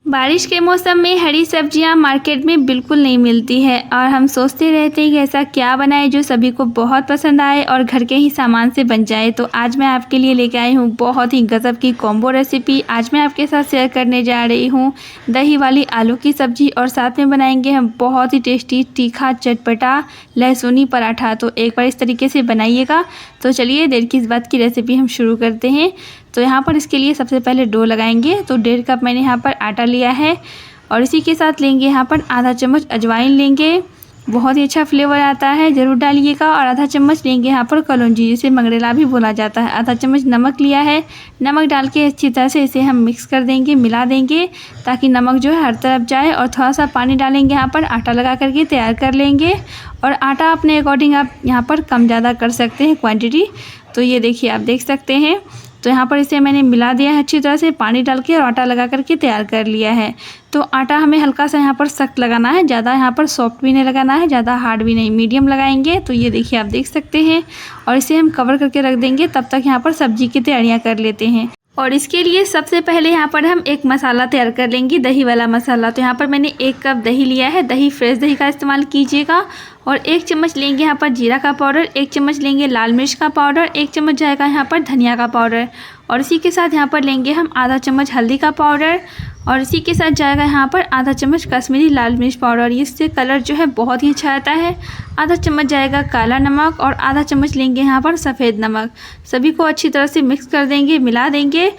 बारिश के मौसम में हरी सब्जियां मार्केट में बिल्कुल नहीं मिलती है और हम सोचते रहते हैं कि ऐसा क्या बनाए जो सभी को बहुत पसंद आए और घर के ही सामान से बन जाए। तो आज मैं आपके लिए लेके आई हूँ बहुत ही गजब की कॉम्बो रेसिपी। आज मैं आपके साथ शेयर करने जा रही हूँ दही वाली आलू की सब्जी और साथ में बनाएंगे हम बहुत ही टेस्टी तीखा चटपटा लहसुनी पराठा। तो एक बार इस तरीके से बनाइएगा। तो चलिए देर किस बात की रेसिपी हम शुरू करते हैं। तो यहाँ पर इसके लिए सबसे पहले डो लगाएंगे। तो 1.5 कप मैंने यहाँ पर आटा लिया है और इसी के साथ लेंगे यहाँ पर आधा चम्मच अजवाइन लेंगे, बहुत ही अच्छा फ्लेवर आता है, ज़रूर डालिएगा। और आधा चम्मच लेंगे यहाँ पर कलौंजी, जिसे मंगरेला भी बोला जाता है। आधा चम्मच नमक लिया है। नमक डाल के अच्छी तरह से इसे हम मिक्स कर देंगे, मिला देंगे ताकि नमक जो है हर तरफ जाए। और थोड़ा सा पानी डालेंगे, यहाँ पर आटा लगा करके तैयार कर लेंगे। और आटा अपने अकॉर्डिंग आप यहाँ पर कम ज़्यादा कर सकते हैं क्वांटिटी। तो ये देखिए आप देख सकते हैं। तो यहाँ पर इसे मैंने मिला दिया है अच्छी तरह से, पानी डाल के और आटा लगा करके तैयार कर लिया है। तो आटा हमें हल्का सा यहाँ पर सख्त लगाना है, ज़्यादा यहाँ पर सॉफ्ट भी नहीं लगाना है, ज़्यादा हार्ड भी नहीं, मीडियम लगाएंगे। तो ये देखिए आप देख सकते हैं। और इसे हम कवर करके रख देंगे, तब तक यहाँ पर सब्जी की तैयारियाँ कर लेते हैं। और इसके लिए सबसे पहले यहाँ पर हम एक मसाला तैयार कर लेंगे, दही वाला मसाला। तो यहाँ पर मैंने 1 कप दही लिया है। दही फ्रेश दही का इस्तेमाल कीजिएगा। और 1 चम्मच लेंगे यहाँ पर जीरा का पाउडर, 1 चम्मच लेंगे लाल मिर्च का पाउडर, 1 चम्मच जाएगा यहाँ पर धनिया का पाउडर। और इसी के साथ यहाँ पर लेंगे हम आधा चम्मच हल्दी का पाउडर। और इसी के साथ जाएगा यहाँ पर आधा चम्मच कश्मीरी लाल मिर्च पाउडर, इससे कलर जो है बहुत ही अच्छा आता है। आधा चम्मच जाएगा काला नमक और आधा चम्मच लेंगे यहाँ पर सफ़ेद नमक। सभी को अच्छी तरह से मिक्स कर देंगे, मिला देंगे।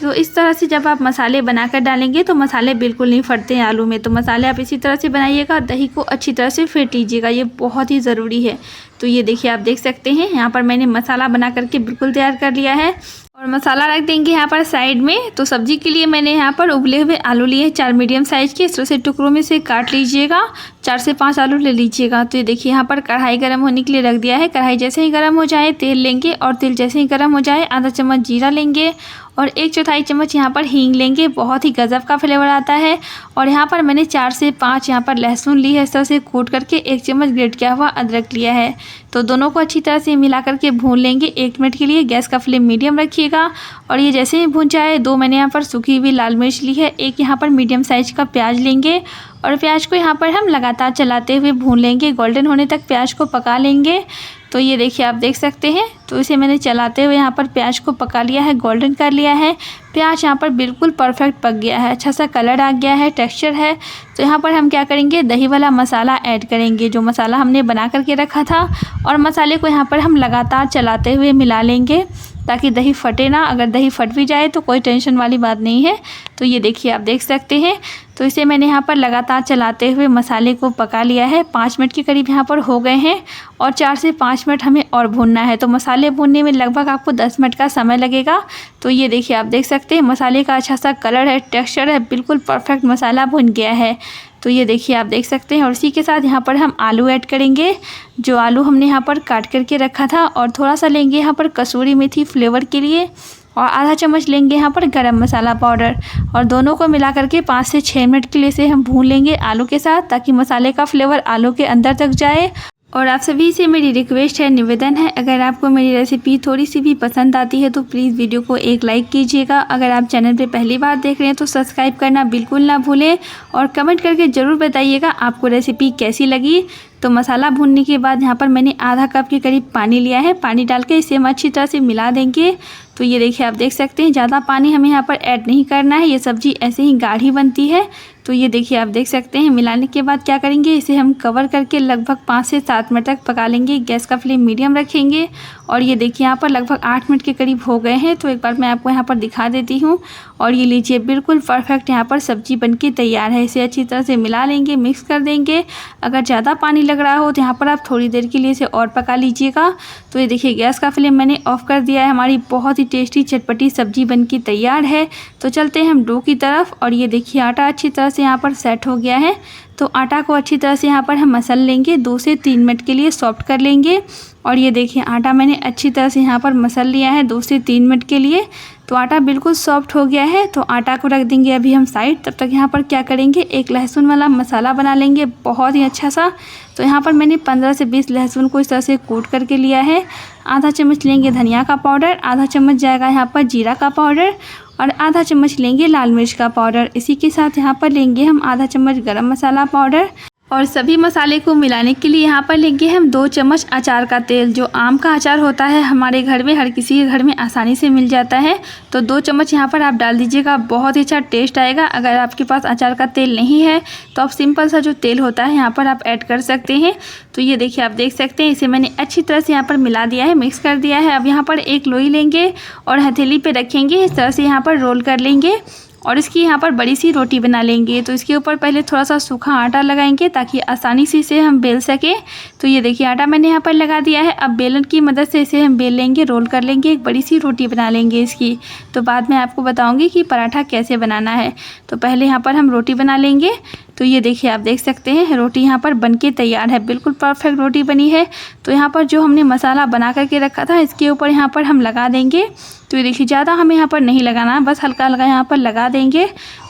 तो इस तरह से जब आप मसाले बनाकर डालेंगे तो मसाले बिल्कुल नहीं फटते हैं आलू में। तो मसाले आप इसी तरह से बनाइएगा, दही को अच्छी तरह से फेंट लीजिएगा, ये बहुत ही ज़रूरी है। तो ये देखिए आप देख सकते हैं, यहाँ पर मैंने मसाला बना करके बिल्कुल तैयार कर लिया है। और मसाला रख देंगे यहाँ पर साइड में। तो सब्जी के लिए मैंने यहाँ पर उबले हुए आलू लिए 4 मीडियम साइज़ के, इस तरह से टुकड़ों में से काट लीजिएगा। 4 से 5 आलू ले लीजिएगा। तो ये देखिए यहाँ पर कढ़ाई गर्म होने के लिए रख दिया है। कढ़ाई जैसे ही गर्म हो जाए तेल लेंगे और तेल जैसे ही गर्म हो जाए आधा चम्मच जीरा लेंगे और 1/4 चम्मच यहाँ पर हींग लेंगे, बहुत ही गजब का फ्लेवर आता है। और यहाँ पर मैंने 4 से 5 यहाँ पर लहसुन ली है, इस तरह से कूट करके 1 चम्मच ग्रेट किया हुआ अदरक लिया है। तो दोनों को अच्छी तरह से मिला करके भून लेंगे 1 मिनट के लिए। गैस का फ्लेम मीडियम रखिएगा। और ये जैसे ही भून जाए 2 मैंने यहाँ पर सूखी हुई लाल मिर्च ली है, 1 यहाँ पर मीडियम साइज़ का प्याज लेंगे और प्याज को यहाँ पर हम लगातार चलाते हुए भून लेंगे, गोल्डन होने तक प्याज को पका लेंगे। तो ये देखिए आप देख सकते हैं। तो इसे मैंने चलाते हुए यहाँ पर प्याज को पका लिया है, गोल्डन कर लिया है। प्याज यहाँ पर बिल्कुल परफेक्ट पक गया है, अच्छा सा कलर आ गया है, टेक्सचर है। तो यहाँ पर हम क्या करेंगे, दही वाला मसाला ऐड करेंगे, जो मसाला हमने बना करके रखा था। और मसाले को यहाँ पर हम लगातार चलाते हुए मिला लेंगे ताकि दही फटे ना। अगर दही फट भी जाए तो कोई टेंशन वाली बात नहीं है। तो ये देखिए आप देख सकते हैं। तो इसे मैंने यहाँ पर लगातार चलाते हुए मसाले को पका लिया है। 5 मिनट के करीब यहाँ पर हो गए हैं और 4 से 5 मिनट हमें और भूनना है। तो मसाले भूनने में लगभग आपको 10 मिनट का समय लगेगा। तो ये देखिए आप देख सकते हैं, मसाले का अच्छा सा कलर है, टेक्सचर है, बिल्कुल परफेक्ट मसाला भुन गया है। तो ये देखिए आप देख सकते हैं। और इसी के साथ यहाँ पर हम आलू ऐड करेंगे, जो आलू हमने यहाँ पर काट करके रखा था। और थोड़ा सा लेंगे यहाँ पर कसूरी मेथी फ्लेवर के लिए और आधा चम्मच लेंगे यहाँ पर गरम मसाला पाउडर। और दोनों को मिला करके 5 से 6 मिनट के लिए इसे हम भून लेंगे आलू के साथ, ताकि मसाले का फ्लेवर आलू के अंदर तक जाए। और आप सभी से मेरी रिक्वेस्ट है, निवेदन है, अगर आपको मेरी रेसिपी थोड़ी सी भी पसंद आती है तो प्लीज़ वीडियो को एक लाइक कीजिएगा। अगर आप चैनल पे पहली बार देख रहे हैं तो सब्सक्राइब करना बिल्कुल ना भूलें और कमेंट करके ज़रूर बताइएगा आपको रेसिपी कैसी लगी। तो मसाला भूनने के बाद यहाँ पर मैंने आधा कप के करीब पानी लिया है। पानी डाल के इसे हम अच्छी तरह से मिला देंगे। तो ये देखिए आप देख सकते हैं, ज़्यादा पानी हमें यहाँ पर ऐड नहीं करना है, ये सब्ज़ी ऐसे ही गाढ़ी बनती है। तो ये देखिए आप देख सकते हैं। मिलाने के बाद क्या करेंगे, इसे हम कवर करके लगभग 5 से 7 मिनट तक पका लेंगे। गैस का फ्लेम मीडियम रखेंगे। और ये देखिए यहाँ पर लगभग 8 मिनट के करीब हो गए हैं। तो एक बार मैं आपको यहाँ पर दिखा देती हूँ। और ये लीजिए बिल्कुल परफेक्ट यहाँ पर सब्जी बनके तैयार है। इसे अच्छी तरह से मिला लेंगे, मिक्स कर देंगे। अगर ज़्यादा पानी लग रहा हो तो यहाँ पर आप थोड़ी देर के लिए इसे और पका लीजिएगा। तो ये देखिए गैस का फ्लेम मैंने ऑफ कर दिया है। हमारी बहुत ही टेस्टी चटपटी सब्जी बनके तैयार है। तो चलते हैं हम डो की तरफ। और ये देखिए आटा अच्छी तरह से यहाँ पर सेट हो गया है। तो आटा को अच्छी तरह से यहाँ पर हम मसल लेंगे, 2 से 3 मिनट के लिए सॉफ्ट कर लेंगे। और ये देखिए आटा मैंने अच्छी तरह से यहाँ पर मसल लिया है 2 से 3 मिनट के लिए। तो आटा बिल्कुल सॉफ्ट हो गया है। तो आटा को रख देंगे अभी हम साइड। तब तक यहाँ पर क्या करेंगे, एक लहसुन वाला मसाला बना लेंगे बहुत ही अच्छा सा। तो यहाँ पर मैंने 15 से 20 लहसुन को इस तरह से कूट करके लिया है। आधा चम्मच लेंगे धनिया का पाउडर, आधा चम्मच जाएगा यहाँ पर जीरा का पाउडर और आधा चम्मच लेंगे लाल मिर्च का पाउडर। इसी के साथ यहाँ पर लेंगे हम आधा चम्मच गरम मसाला पाउडर और सभी मसाले को मिलाने के लिए यहाँ पर लेंगे हम 2 चम्मच अचार का तेल। जो आम का अचार होता है हमारे घर में, हर किसी के घर में आसानी से मिल जाता है, तो 2 चम्मच यहाँ पर आप डाल दीजिएगा। बहुत ही अच्छा टेस्ट आएगा। अगर आपके पास अचार का तेल नहीं है तो आप सिंपल सा जो तेल होता है यहाँ पर आप ऐड कर सकते हैं। तो ये देखिए आप देख सकते हैं, इसे मैंने अच्छी तरह से यहाँ पर मिला दिया है, मिक्स कर दिया है। अब यहाँ पर एक लोई लेंगे और हथेली पे रखेंगे, इस तरह से यहाँ पर रोल कर लेंगे और इसकी यहाँ पर बड़ी सी रोटी बना लेंगे। तो इसके ऊपर पहले थोड़ा सा सूखा आटा लगाएंगे ताकि आसानी से इसे हम बेल सकें। तो ये देखिए आटा मैंने यहाँ पर लगा दिया है। अब बेलन की मदद से इसे हम बेल लेंगे, रोल कर लेंगे, एक बड़ी सी रोटी बना लेंगे इसकी। तो बाद में आपको बताऊँगी कि पराठा कैसे बनाना है। तो पहले यहाँ पर हम रोटी बना लेंगे। तो ये देखिए आप देख सकते हैं रोटी यहाँ पर बनके तैयार है, बिल्कुल परफेक्ट रोटी बनी है। तो यहाँ पर जो हमने मसाला बना करके रखा था इसके ऊपर यहाँ पर हम लगा देंगे। तो ये देखिए ज़्यादा हमें यहाँ पर नहीं लगाना है, बस हल्का हल्का यहाँ पर लगा देंगे।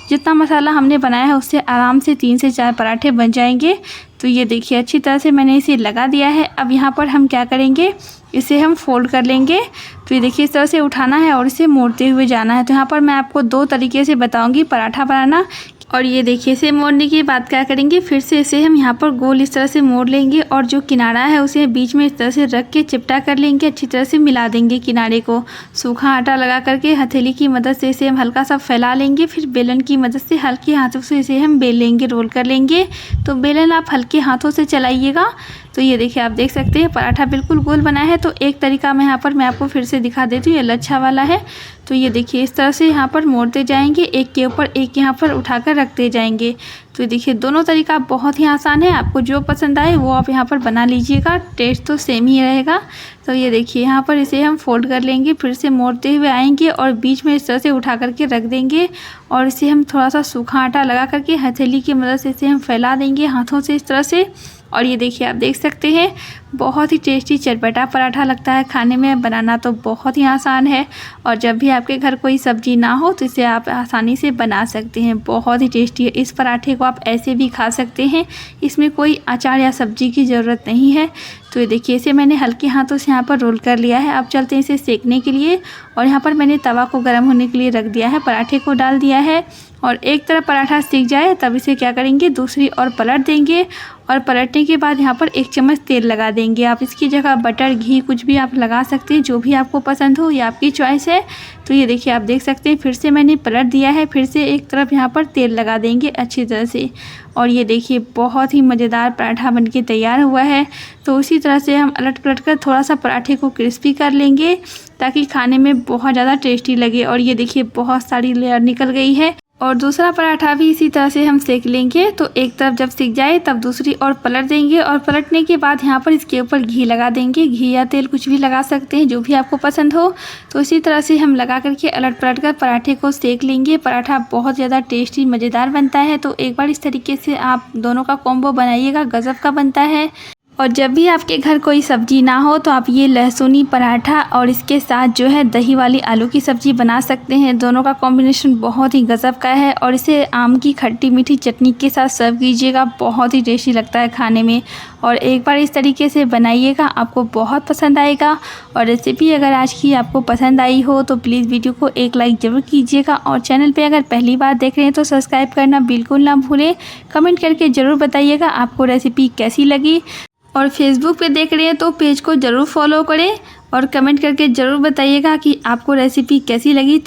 जितना मसाला हमने बनाया है उससे आराम से 3 से 4 पराठे बन जाएंगे। तो ये देखिए अच्छी तरह से मैंने इसे लगा दिया है। अब यहाँ पर हम क्या करेंगे, इसे हम फोल्ड कर लेंगे। तो ये देखिए इस तरह से उठाना है और इसे मोड़ते हुए जाना है। तो यहाँ पर मैं आपको 2 तरीके से बताऊँगी पराठा बनाना। और ये देखिए इसे मोड़ने के बाद क्या करेंगे, फिर से इसे हम यहाँ पर गोल इस तरह से मोड़ लेंगे और जो किनारा है उसे बीच में इस तरह से रख के चिपटा कर लेंगे, अच्छी तरह से मिला देंगे किनारे को। सूखा आटा लगा करके हथेली की मदद से इसे हम हल्का सा फैला लेंगे, फिर बेलन की मदद से हल्के हाथों से इसे हम बेल लेंगे, रोल कर लेंगे। तो बेलन आप हल्के हाथों से चलाइएगा। तो ये देखिए आप देख सकते हैं पराठा बिल्कुल गोल बना है। तो एक तरीका मैं यहाँ पर मैं आपको फिर से दिखा देती हूँ, ये लच्छा वाला है। तो ये देखिए इस तरह से यहाँ पर मोड़ते जाएंगे, एक के ऊपर एक यहाँ पर उठाकर रखते जाएंगे। तो देखिए दोनों तरीका बहुत ही आसान है, आपको जो पसंद आए वो आप यहाँ पर बना लीजिएगा, टेस्ट तो सेम ही रहेगा। तो ये देखिए यहाँ पर इसे हम फोल्ड कर लेंगे, फिर से मोड़ते हुए आएंगे और बीच में इस तरह से उठा करके रख देंगे और इसे हम थोड़ा सा सूखा आटा लगा करके हथेली की मदद से इसे हम फैला देंगे हाथों से इस तरह से। और ये देखिए आप देख सकते हैं बहुत ही टेस्टी चटपटा पराठा लगता है खाने में, बनाना तो बहुत ही आसान है। और जब भी आपके घर कोई सब्जी ना हो तो इसे आप आसानी से बना सकते हैं, बहुत ही टेस्टी है। इस पराठे को आप ऐसे भी खा सकते हैं, इसमें कोई अचार या सब्जी की ज़रूरत नहीं है। तो ये देखिए इसे मैंने हल्के हाथों से यहाँ पर रोल कर लिया है। अब चलते हैं इसे सेकने के लिए और यहाँ पर मैंने तवा को गर्म होने के लिए रख दिया है, पराठे को डाल दिया है और एक तरफ पराठा सीख जाए तब इसे क्या करेंगे, दूसरी ओर पलट देंगे और पलटने के बाद यहाँ पर 1 चम्मच तेल लगा देंगे। आप इसकी जगह बटर, घी कुछ भी आप लगा सकते हैं, जो भी आपको पसंद हो, ये आपकी चॉइस है। तो ये देखिए आप देख सकते हैं फिर से मैंने पलट दिया है, फिर से एक तरफ यहाँ पर तेल लगा देंगे अच्छी तरह से। और ये देखिए बहुत ही मज़ेदार पराठा बनके तैयार हुआ है। तो उसी तरह से हम अलट पलट कर थोड़ा सा पराठे को क्रिस्पी कर लेंगे ताकि खाने में बहुत ज़्यादा टेस्टी लगे। और ये देखिए बहुत सारी लेयर निकल गई है और दूसरा पराठा भी इसी तरह से हम सेक लेंगे। तो एक तरफ जब सिक जाए तब दूसरी ओर पलट देंगे और पलटने के बाद यहाँ पर इसके ऊपर घी लगा देंगे, घी या तेल कुछ भी लगा सकते हैं, जो भी आपको पसंद हो। तो इसी तरह से हम लगा करके अलट पलट कर पराठे को सेक लेंगे। पराठा बहुत ज़्यादा टेस्टी मज़ेदार बनता है। तो एक बार इस तरीके से आप दोनों का कॉम्बो बनाइएगा, गज़ब का बनता है। और जब भी आपके घर कोई सब्ज़ी ना हो तो आप ये लहसुनी पराठा और इसके साथ जो है दही वाली आलू की सब्ज़ी बना सकते हैं। दोनों का कॉम्बिनेशन बहुत ही गज़ब का है और इसे आम की खट्टी मीठी चटनी के साथ सर्व कीजिएगा, बहुत ही टेस्टी लगता है खाने में। और एक बार इस तरीके से बनाइएगा, आपको बहुत पसंद आएगा। और रेसिपी अगर आज की आपको पसंद आई हो तो प्लीज़ वीडियो को एक लाइक ज़रूर कीजिएगा और चैनल पे अगर पहली बार देख रहे हैं तो सब्सक्राइब करना बिल्कुल ना भूलें। कमेंट करके ज़रूर बताइएगा आपको रेसिपी कैसी लगी। और फेसबुक पे देख रहे हैं तो पेज को ज़रूर फॉलो करें और कमेंट करके ज़रूर बताइएगा कि आपको रेसिपी कैसी लगी।